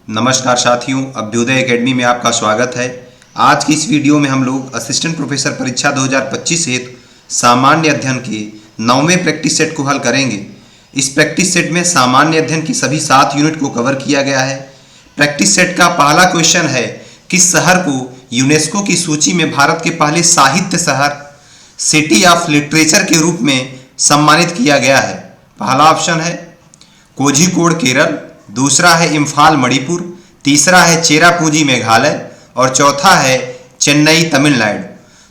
नमस्कार साथियों, अभ्युदय एकेडमी में आपका स्वागत है। आज की इस वीडियो में हम लोग असिस्टेंट प्रोफेसर परीक्षा 2025 हेतु सामान्य अध्ययन के 9वें प्रैक्टिस सेट को हल करेंगे। इस प्रैक्टिस सेट में सामान्य अध्ययन की सभी 7 यूनिट को कवर किया गया है। प्रैक्टिस सेट का पहला क्वेश्चन है, किस शहर को यूनेस्को की सूची में भारत के पहले साहित्य शहर सिटी ऑफ लिटरेचर के रूप में सम्मानित किया गया है? पहला ऑप्शन है कोझिकोड केरल, दूसरा है इम्फाल मणिपुर, तीसरा है चेरापूंजी मेघालय और चौथा है चेन्नई तमिलनाडु।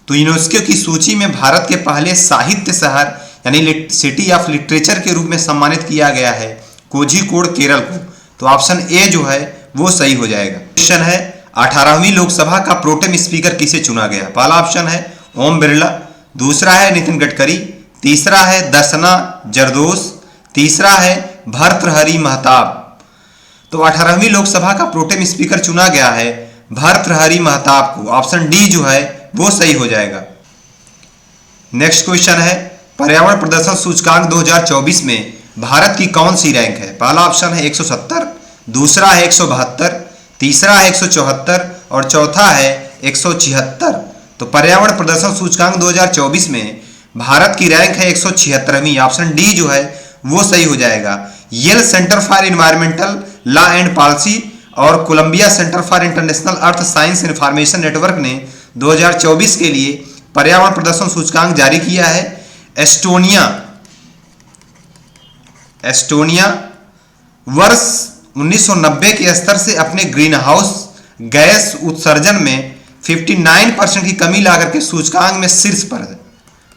तो यूनेस्को की सूची में भारत के पहले साहित्य शहर यानी सिटी ऑफ लिटरेचर के रूप में सम्मानित किया गया है कोझिकोड केरल को। तो ऑप्शन ए जो है वो सही हो जाएगा। क्वेश्चन है, 18वीं लोकसभा का प्रोटेम स्पीकर किसे चुना गया? पहला ऑप्शन है ओम बिरला, दूसरा है नितिन गडकरी, तीसरा है दर्शना जरदोश, तीसरा है भर्तृहरि महताब। तो 18वीं लोकसभा का प्रोटेम स्पीकर चुना गया है भर्तृहरि महताब को। ऑप्शन डी जो है वो सही हो जाएगा। नेक्स्ट क्वेश्चन है, पर्यावरण प्रदर्शन सूचकांक 2024 में भारत की कौन सी रैंक है? पहला ऑप्शन है 170, दूसरा है 172, तीसरा है 174 और चौथा है 176। तो पर्यावरण प्रदर्शन सूचकांक 2024 में भारत की रैंक है 176वीं। ऑप्शन डी जो है वो सही हो जाएगा। Yale Center for Environmental Law and Policy और Columbia Center for International Earth Science Information Network ने 2024 के लिए पर्यावरण प्रदर्शन सूचकांक जारी किया है। एस्टोनिया वर्ष 1990 के स्तर से अपने ग्रीन हाउस गैस उत्सर्जन में 59% की कमी लाकर के सूचकांक में शीर्ष पर है।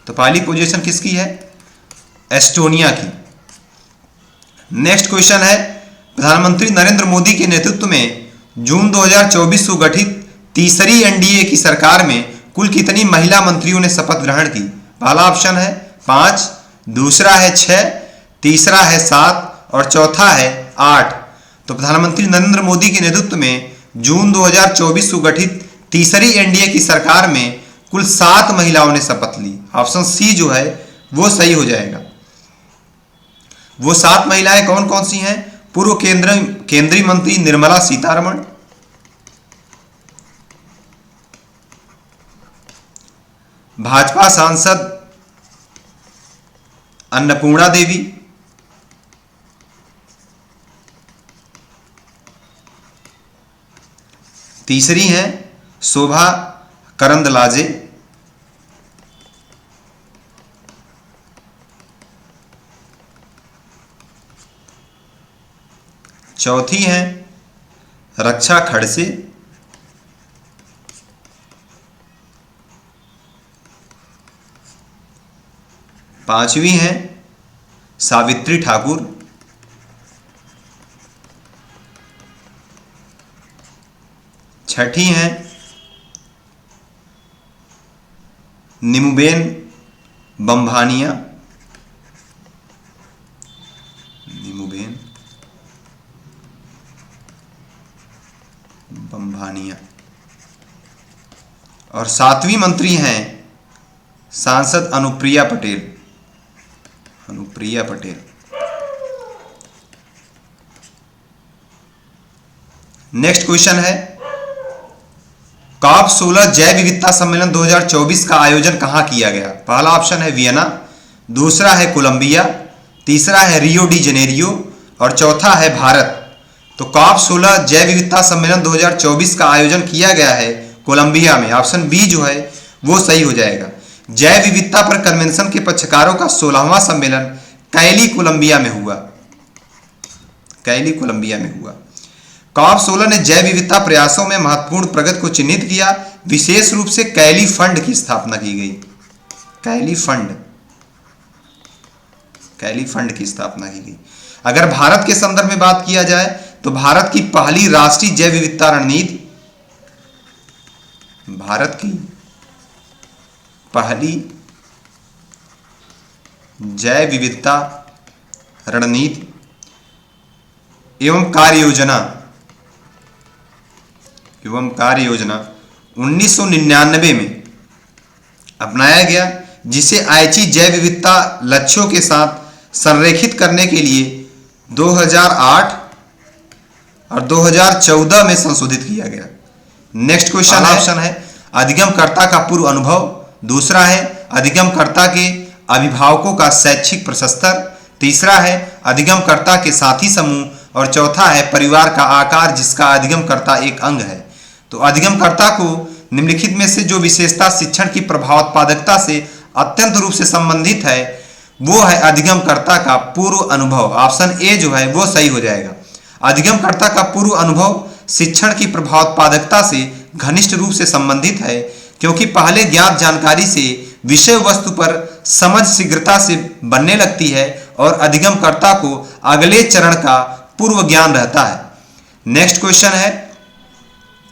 तो पहली पोजीशन किसकी है? एस्टोनिया की। नेक्स्ट क्वेश्चन है, प्रधानमंत्री नरेंद्र मोदी के नेतृत्व में जून 2024 को गठित तीसरी एनडीए की सरकार में कुल कितनी महिला मंत्रियों ने शपथ ग्रहण की? पहला ऑप्शन है 5, दूसरा है 6, तीसरा है 7 और चौथा है 8। तो प्रधानमंत्री नरेंद्र मोदी के नेतृत्व में जून 2024 को गठित तीसरी एनडीए की सरकार में कुल 7 महिलाओं ने शपथ ली। ऑप्शन सी जो है वो सही हो जाएगा। वो 7 महिलाएं कौन कौन सी हैं? पूर्व केंद्रीय मंत्री निर्मला सीतारमण, भाजपा सांसद अन्नपूर्णा देवी, तीसरी हैं शोभा करंदलाजे, चौथी हैं रक्षा खड़से, पांचवी हैं सावित्री ठाकुर, छठी हैं नीमूबेन बम्भानिया, और 7वीं मंत्री हैं सांसद अनुप्रिया पटेल। नेक्स्ट क्वेश्चन है, कॉप 16 जैव विविधता सम्मेलन 2024 का आयोजन कहां किया गया? पहला ऑप्शन है वियना, दूसरा है कोलंबिया, तीसरा है रियो डी जेनेरियो और चौथा है भारत। तो कॉप 16 जैव विविधता सम्मेलन 2024 का आयोजन किया गया है कोलंबिया में। ऑप्शन बी जो है वो सही हो जाएगा। जैव विविधता पर कन्वेंशन के पक्षकारों का 16वां सम्मेलन कैली कोलंबिया में हुआ। कॉप 16 ने जैव विविधता प्रयासों में महत्वपूर्ण प्रगति को चिन्हित किया। विशेष रूप से कैली फंड की स्थापना की गई। कैली फंड की स्थापना की गई। अगर भारत के संदर्भ में बात किया जाए तो भारत की पहली राष्ट्रीय जैव विविधता रणनीति, एवं कार्य योजना 1999 में अपनाया गया, जिसे आईची जैव विविधता लक्ष्यों के साथ संरेखित करने के लिए 2008 और 2014 में संशोधित किया गया। नेक्स्ट क्वेश्चन ऑप्शन है अधिगमकर्ता का पूर्व अनुभव, दूसरा है अधिगमकर्ता के अभिभावकों का शैक्षिक प्रशस्तर, तीसरा है अधिगमकर्ता के साथी समूह और चौथा है परिवार का आकार जिसका अधिगमकर्ता एक अंग है। तो अधिगमकर्ता को निम्नलिखित में से जो विशेषता शिक्षण की प्रभावोत्पादकता से अत्यंत रूप से संबंधित है वो है अधिगमकर्ता का पूर्व अनुभव। ऑप्शन ए जो है वो सही हो जाएगा। अधिगमकर्ता का पूर्व अनुभव शिक्षण की प्रभावोत्पादकता से घनिष्ठ रूप से संबंधित है, क्योंकि पहले ज्ञात जानकारी से विषय वस्तु पर समझ शीघ्रता से बनने लगती है और अधिगमकर्ता को अगले चरण का पूर्व ज्ञान रहता है। नेक्स्ट क्वेश्चन है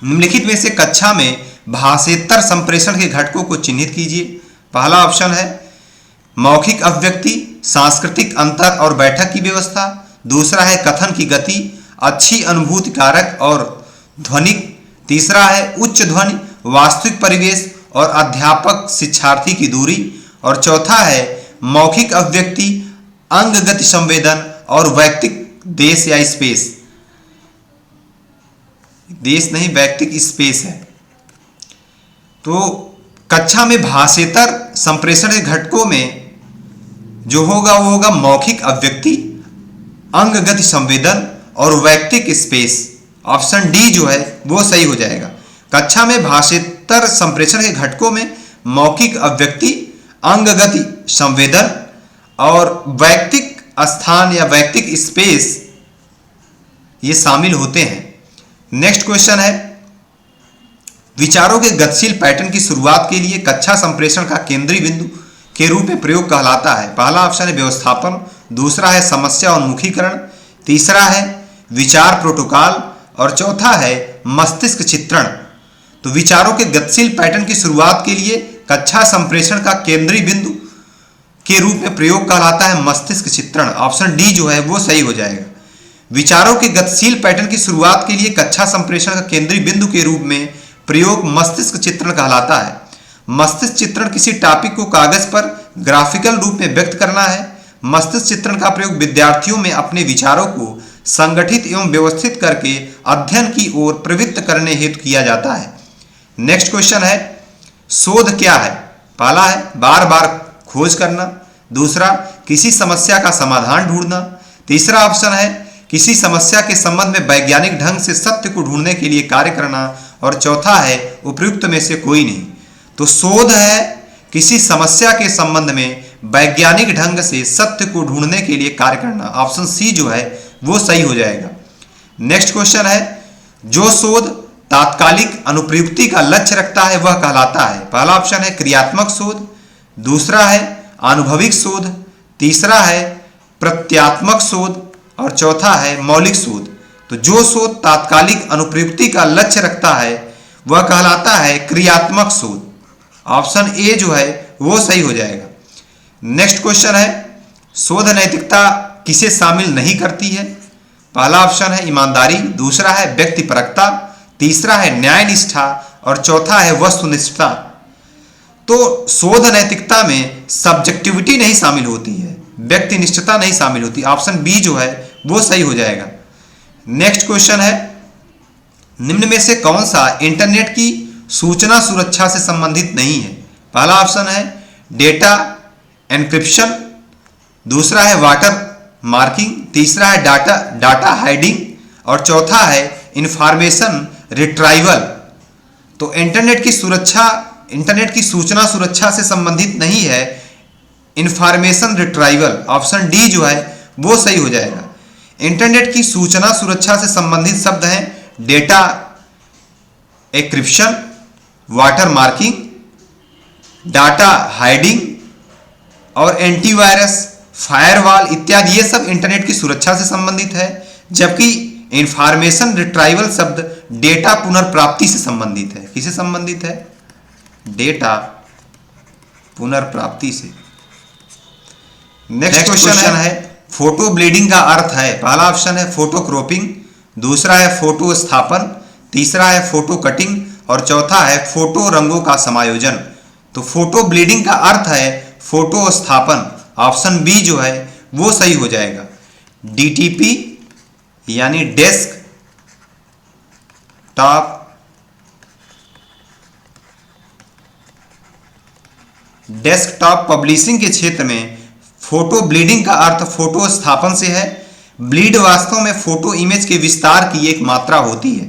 निम्नलिखित में से कक्षा में भाषेतर संप्रेषण के घटकों को चिन्हित कीजिए। पहला ऑप्शन है मौखिक अभिव्यक्ति, सांस्कृतिक अंतर और बैठक की व्यवस्था, दूसरा है कथन की गति, अच्छी अनुभूति कारक और ध्वनिक, तीसरा है उच्च ध्वनि, वास्तविक परिवेश और अध्यापक शिक्षार्थी की दूरी, और चौथा है मौखिक अभिव्यक्ति, अंग गति संवेदन और वैयक्तिक देश या स्पेस। देश नहीं, वैयक्तिक स्पेस है। तो कक्षा में भाषेतर संप्रेषण के घटकों में जो होगा वो होगा मौखिक अभिव्यक्ति, अंग गति संवेदन और वैयक्तिक स्पेस। ऑप्शन डी जो है वो सही हो जाएगा। कक्षा में भाषेतर संप्रेषण के घटकों में मौखिक अभिव्यक्ति, अंग गति संवेदन और वैयक्तिक स्थान या वैयक्तिक स्पेस ये शामिल होते हैं। नेक्स्ट क्वेश्चन है विचारों के गतिशील पैटर्न की शुरुआत के लिए कक्षा संप्रेषण का केंद्रीय बिंदु के रूप में प्रयोग कहलाता है। पहला ऑप्शन है व्यवस्थापन, दूसरा है समस्या उन्मुखीकरण, तीसरा है विचार प्रोटोकॉल और चौथा है मस्तिष्क चित्रण। तो विचारों के गतिशील पैटर्न की शुरुआत के लिए कक्षा संप्रेषण का केंद्रीय बिंदु के रूप में प्रयोग कहलाता है मस्तिष्क चित्रण। ऑप्शन डी जो है वो सही हो जाएगा। विचारों के गतिशील पैटर्न की शुरुआत के लिए कक्षा संप्रेषण का केंद्रीय बिंदु के रूप में प्रयोग मस्तिष्क चित्रण कहलाता है। मस्तिष्क चित्रण किसी टॉपिक को कागज पर ग्राफिकल रूप में व्यक्त करना है। मस्तिष्क चित्रण का प्रयोग विद्यार्थियों में अपने विचारों को संगठित एवं व्यवस्थित करके अध्ययन की ओर प्रवृत्त करने हेतु किया जाता है। नेक्स्ट क्वेश्चन है शोध क्या है। पहला है बार बार खोज करना, दूसरा किसी समस्या का समाधान ढूंढना, तीसरा ऑप्शन है किसी समस्या के संबंध में वैज्ञानिक ढंग से सत्य को ढूंढने के लिए कार्य करना और चौथा है उपयुक्त में से कोई नहीं। तो शोध है किसी समस्या के संबंध में वैज्ञानिक ढंग से सत्य को ढूंढने के लिए कार्य करना। ऑप्शन सी जो है वो सही हो जाएगा। नेक्स्ट क्वेश्चन है जो शोध तात्कालिक अनुप्रयुक्ति का लक्ष्य रखता है वह कहलाता है। पहला ऑप्शन है क्रियात्मक शोध, दूसरा है अनुभविक शोध, तीसरा है प्रत्यात्मक शोध और चौथा है मौलिक शोध। तो जो शोध तात्कालिक अनुप्रयुक्ति का लक्ष्य रखता है वह कहलाता है क्रियात्मक शोध। ऑप्शन ए जो है वो सही हो जाएगा। नेक्स्ट क्वेश्चन है शोध नैतिकता किसे शामिल नहीं करती है। पहला ऑप्शन है ईमानदारी, दूसरा है व्यक्तिपरकता, तीसरा है न्याय निष्ठा और चौथा है वस्तुनिष्ठता। तो शोध नैतिकता में सब्जेक्टिविटी नहीं शामिल होती है, व्यक्तिनिष्ठता नहीं शामिल होती। ऑप्शन बी जो है वो सही हो जाएगा। नेक्स्ट क्वेश्चन है निम्न में से कौन सा इंटरनेट की सूचना सुरक्षा से संबंधित नहीं है। पहला ऑप्शन है डेटा एन्क्रिप्शन, दूसरा है वाटर मार्किंग, तीसरा है डाटा हाइडिंग और चौथा है इंफॉर्मेशन रिट्राइवल। तो इंटरनेट की सूचना सुरक्षा से संबंधित नहीं है इंफॉर्मेशन रिट्राइवल। ऑप्शन डी जो है वो सही हो जाएगा। इंटरनेट की सूचना सुरक्षा से संबंधित शब्द हैं data encryption, water marking, data hiding और एंटीवायरस, फायरवॉल इत्यादि। ये सब इंटरनेट की सुरक्षा से संबंधित है, जबकि इंफॉर्मेशन रिट्राइवल शब्द डेटा पुनर्प्राप्ति से संबंधित है। किसे संबंधित है? डेटा पुनर्प्राप्ति से। नेक्स्ट क्वेश्चन है फोटो ब्लेडिंग का अर्थ है। पहला ऑप्शन है फोटो क्रॉपिंग, दूसरा है फोटो स्थापन, तीसरा है फोटो कटिंग और चौथा है फोटो रंगों का समायोजन। तो फोटो ब्लेडिंग का अर्थ है फोटो स्थापन। ऑप्शन बी जो है वो सही हो जाएगा। डीटीपी यानी डेस्क डेस्कटॉप पब्लिशिंग के क्षेत्र में फोटो ब्लीडिंग का अर्थ फोटो स्थापन से है। ब्लीड वास्तव में फोटो इमेज के विस्तार की एक मात्रा होती है।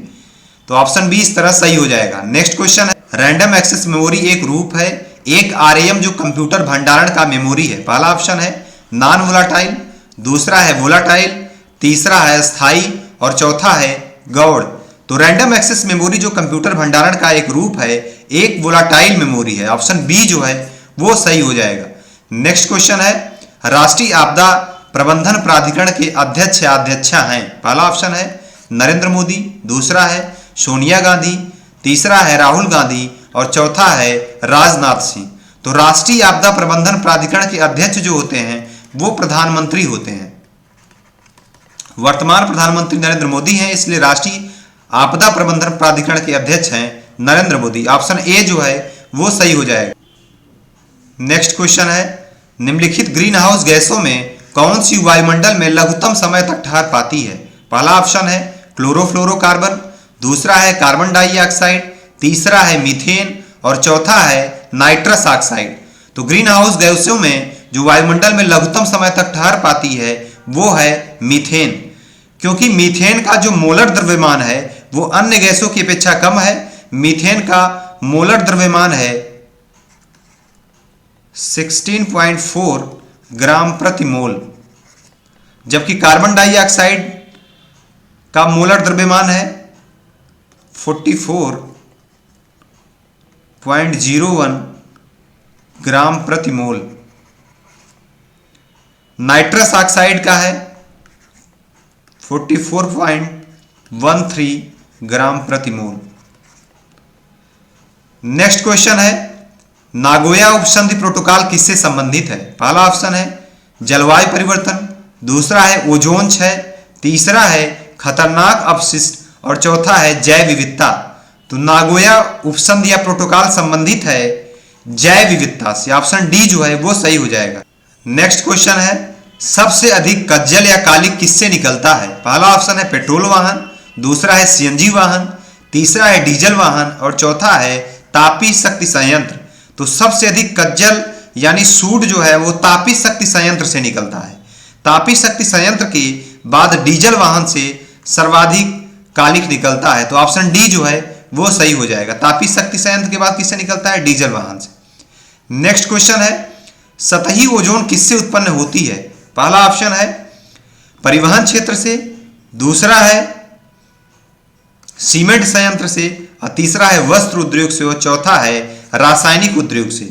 तो ऑप्शन बी इस तरह सही हो जाएगा। नेक्स्ट क्वेश्चन है, रैंडम एक्सेस मेमोरी एक रूप है, एक आरएएम जो कंप्यूटर भंडारण का मेमोरी है। पहला ऑप्शन है नॉन वोलाटाइल, दूसरा है वोलाटाइल, तीसरा है स्थायी और चौथा है गौड़। तो रैंडम एक्सेस मेमोरी जो कंप्यूटर भंडारण का एक रूप है, एक वोलाटाइल मेमोरी है। ऑप्शन बी जो है वो सही हो जाएगा। नेक्स्ट क्वेश्चन है, राष्ट्रीय आपदा प्रबंधन प्राधिकरण के अध्यक्ष या अध्यक्षा हैं। पहला ऑप्शन है नरेंद्र मोदी, दूसरा है सोनिया गांधी, तीसरा है राहुल गांधी और चौथा है राजनाथ सिंह। तो राष्ट्रीय आपदा प्रबंधन प्राधिकरण के अध्यक्ष जो होते हैं वो प्रधानमंत्री होते हैं। वर्तमान प्रधानमंत्री नरेंद्र मोदी हैं, इसलिए राष्ट्रीय आपदा प्रबंधन प्राधिकरण के अध्यक्ष हैं नरेंद्र मोदी। ऑप्शन ए जो है वो सही हो जाएगा। नेक्स्ट क्वेश्चन है, निम्नलिखित ग्रीन हाउस गैसों में कौन सी वायुमंडल में लघुत्तम समय तक ठहर पाती है। पहला ऑप्शन है क्लोरोफ्लोरोकार्बन, दूसरा है कार्बन डाइऑक्साइड, तीसरा है मीथेन और चौथा है नाइट्रस ऑक्साइड। तो ग्रीन हाउस गैसों में जो वायुमंडल में लघुत्तम समय तक ठहर पाती है वो है मीथेन, क्योंकि मीथेन का जो मोलर द्रव्यमान है वो अन्य गैसों की अपेक्षा कम है। मीथेन का मोलर द्रव्यमान है 16.4 ग्राम प्रति मोल, जबकि कार्बन डाइऑक्साइड का मोलर द्रव्यमान है 44.01 ग्राम प्रति मोल। नाइट्रस ऑक्साइड का है 44.13 ग्राम प्रति मोल। नेक्स्ट क्वेश्चन है, नागोया उपसंधि प्रोटोकॉल किससे संबंधित है। पहला ऑप्शन है जलवायु परिवर्तन, दूसरा है ओजोन क्षय, तीसरा है खतरनाक अपशिष्ट और चौथा है जैव विविधता। तो नागोया उपसंधि या प्रोटोकॉल संबंधित है जैव विविधता से। ऑप्शन डी जो है वो सही हो जाएगा। नेक्स्ट क्वेश्चन है, सबसे अधिक कज्जल या कालिक किससे निकलता है। पहला ऑप्शन है पेट्रोल वाहन, दूसरा है सीएनजी वाहन, तीसरा है डीजल वाहन और चौथा है तापी शक्ति संयंत्र। तो सबसे अधिक कज्जल यानी सूट जो है वो तापी शक्ति संयंत्र से निकलता है। तापी शक्ति संयंत्र के बाद डीजल वाहन से सर्वाधिक कालिक निकलता है। तो ऑप्शन डी जो है वो सही हो जाएगा। तापी शक्ति संयंत्र के बाद किससे निकलता है, डीजल वाहन से। नेक्स्ट क्वेश्चन है, सतही ओजोन किससे उत्पन्न होती है। पहला ऑप्शन है परिवहन क्षेत्र से, दूसरा है सीमेंट संयंत्र से और तीसरा है वस्त्र उद्योग से और चौथा है रासायनिक उद्योग से।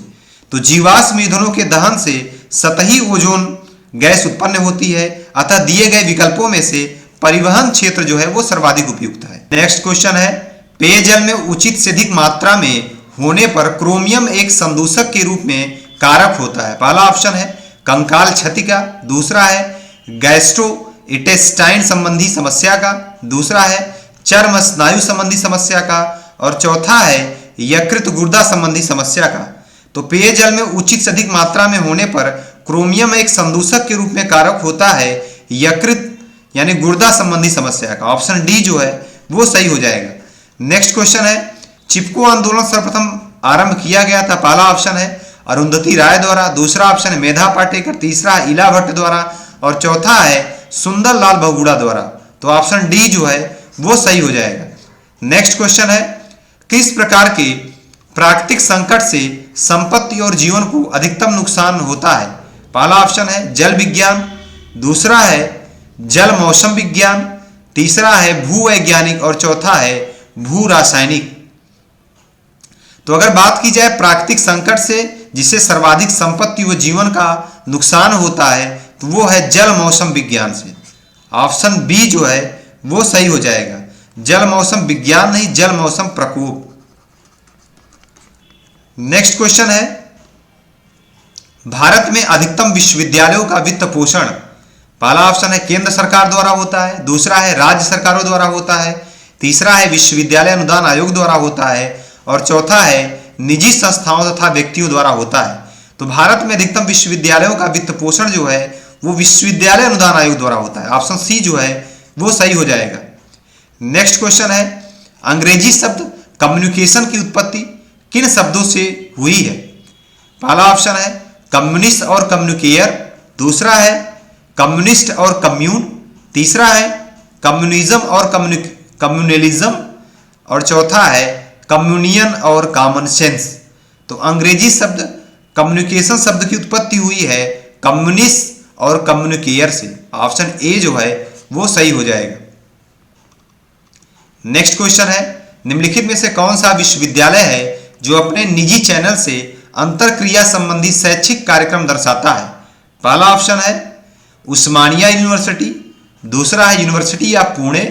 तो जीवाश्म ईंधनों के दहन से सतही ओजोन गैस उत्पन्न होती है, अतः दिए गए विकल्पों में से परिवहन क्षेत्र जो है वो सर्वाधिक उपयुक्त है। नेक्स्ट क्वेश्चन है, पेयजल में उचित से अधिक मात्रा में होने पर क्रोमियम एक संदूषक के रूप में कारक होता है। पहला ऑप्शन है कंकाल क्षति का, दूसरा है गैस्ट्रोइंटेस्टाइन संबंधी समस्या का, दूसरा है चर्म स्नायु संबंधी समस्या का और चौथा है यकृत गुर्दा संबंधी समस्या का। तो पेयजल में उचित से अधिक मात्रा में होने पर क्रोमियम एक संदूषक के रूप में कारक होता है यकृत यानी गुर्दा संबंधी समस्या का। ऑप्शन डी जो है वो सही हो जाएगा। नेक्स्ट क्वेश्चन है, चिपको आंदोलन सर्वप्रथम आरंभ किया गया था। पहला ऑप्शन है अरुंधति राय द्वारा, दूसरा ऑप्शन है मेधा पाटेकर, तीसरा है इला भट्ट द्वारा और चौथा है सुंदर लाल बहुगुणा द्वारा। तो ऑप्शन डी जो है वो सही हो जाएगा। नेक्स्ट क्वेश्चन है, किस प्रकार के प्राकृतिक संकट से संपत्ति और जीवन को अधिकतम नुकसान होता है। पहला ऑप्शन है जल विज्ञान, दूसरा है जल मौसम विज्ञान, तीसरा है भूवैज्ञानिक और चौथा है भू रासायनिक। तो अगर बात की जाए प्राकृतिक संकट से जिससे सर्वाधिक संपत्ति व जीवन का नुकसान होता है तो वो है जल मौसम विज्ञान से। ऑप्शन बी जो है वो सही हो जाएगा। जल मौसम विज्ञान नहीं, जल मौसम प्रकोप। नेक्स्ट क्वेश्चन है, भारत में अधिकतम विश्वविद्यालयों का वित्त पोषण। पहला ऑप्शन है केंद्र सरकार द्वारा होता है, दूसरा है राज्य सरकारों द्वारा होता है, तीसरा है विश्वविद्यालय अनुदान आयोग द्वारा होता है और चौथा है निजी संस्थाओं तथा व्यक्तियों द्वारा होता है। तो भारत में अधिकतम विश्वविद्यालयों का वित्त पोषण जो है वो विश्वविद्यालय अनुदान आयोग द्वारा होता है। ऑप्शन सी जो है वो सही हो जाएगा। नेक्स्ट क्वेश्चन है, अंग्रेजी शब्द कम्युनिकेशन की उत्पत्ति किन शब्दों से हुई है? पहला ऑप्शन है कम्युनिस्ट और कम्युनिकेयर, दूसरा है कम्युनिस्ट और कम्यून, तीसरा है कम्युनिज्म और कम्युनलिज्म, और चौथा है कम्युनियन और कॉमन सेंस। तो अंग्रेजी शब्द कम्युनिकेशन शब्द की उत्पत्ति हुई है कम्युनिस्ट और कम्युनिकेयर से। ऑप्शन ए जो है वो सही हो जाएगा। नेक्स्ट क्वेश्चन है निम्नलिखित में से कौन सा विश्वविद्यालय है जो अपने निजी चैनल से अंतरक्रिया संबंधी शैक्षिक कार्यक्रम दर्शाता है? पहला ऑप्शन है उस्मानिया यूनिवर्सिटी, दूसरा है यूनिवर्सिटी ऑफ पुणे,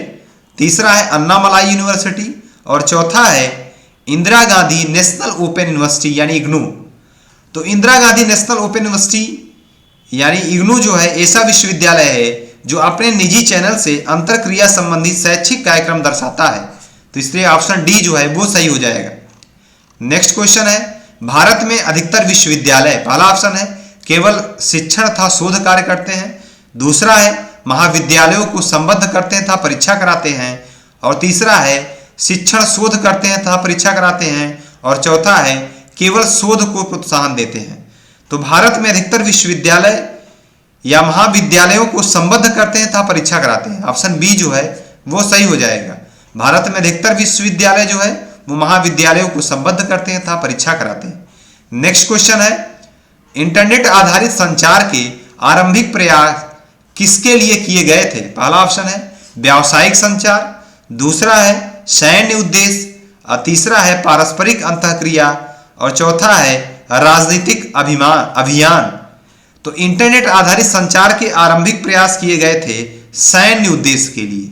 तीसरा है अन्नामलाई यूनिवर्सिटी, और चौथा है Indira Gandhi national open university यानी इग्नू। तो Indira Gandhi national open university यानी इग्नू जो है ऐसा विश्वविद्यालय है जो अपने निजी चैनल से अंतरक्रिया संबंधी शैक्षिक कार्यक्रम दर्शाता है। तो इसलिए ऑप्शन डी जो है वो सही हो जाएगा। नेक्स्ट क्वेश्चन है भारत में अधिकतर विश्वविद्यालय, पहला ऑप्शन है केवल शिक्षण तथा शोध कार्य करते हैं, दूसरा है महाविद्यालयों को संबद्ध करते हैं तथा परीक्षा कराते हैं, और तीसरा है शिक्षण शोध करते हैं तथा परीक्षा कराते हैं, और चौथा है केवल शोध को प्रोत्साहन देते हैं। तो भारत में अधिकतर विश्वविद्यालय या महाविद्यालयों को संबद्ध करते हैं तथा परीक्षा कराते हैं। ऑप्शन बी जो है वो सही हो जाएगा। भारत में अधिकतर विश्वविद्यालय जो है वो महाविद्यालयों को संबद्ध करते हैं तथा परीक्षा कराते हैं। नेक्स्ट क्वेश्चन है इंटरनेट आधारित संचार के आरंभिक प्रयास किसके लिए किए गए थे? पहला ऑप्शन है व्यावसायिक संचार, दूसरा है सैन्य उद्देश्य, और तीसरा है पारस्परिक अंतःक्रिया, और चौथा है राजनीतिक अभियान। तो इंटरनेट आधारित संचार के आरंभिक प्रयास किए गए थे सैन्य उद्देश्य के लिए।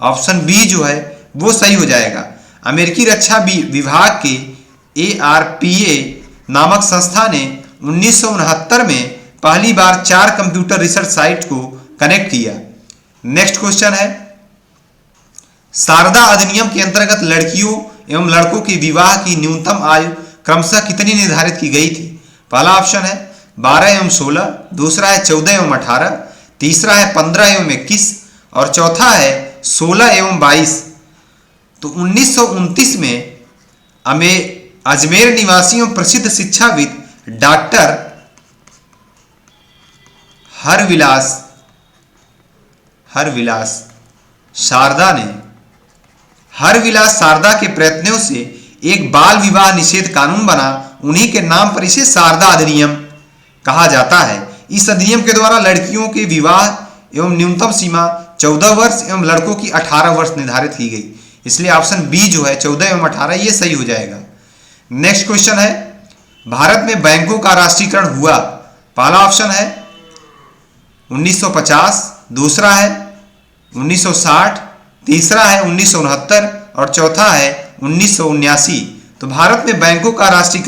ऑप्शन बी जो है वो सही हो जाएगा। अमेरिकी रक्षा विभाग के ARPA नामक संस्था ने 1969 में पहली बार 4 कंप्यूटर रिसर्च साइट को कनेक्ट किया। नेक्स्ट क्वेश्चन है शारदा अधिनियम के अंतर्गत लड़कियों एवं लड़कों के विवाह की न्यूनतम आयु क्रमशः कितनी निर्धारित की गई थी? पहला ऑप्शन है 12 एवं 16, दूसरा है 14 एवं 18, तीसरा है 15 एवं 21, और चौथा है 16 एवं 22। तो 1929 में अजमेर निवासी एवं प्रसिद्ध शिक्षाविद डॉक्टर हरविलास शारदा के प्रयत्नों से एक बाल विवाह निषेध कानून बना। उन्हीं के नाम पर इसे शारदा अधिनियम कहा जाता है। इस अधिनियम के द्वारा लड़कियों के विवाह एवं न्यूनतम सीमा 14 वर्ष एवं लड़कों की 18 वर्ष निर्धारित की गई। इसलिए ऑप्शन बी जो है 14 एवं 18 ये सही हो जाएगा। नेक्स्ट क्वेश्चन है भारत में बैंकों का राष्ट्रीयकरण हुआ? पहला ऑप्शन है 1950, दूसरा है 1960, तीसरा है 1969, और चौथा है 1979। तो भारत में बैंकों का राष्ट्रीयकरण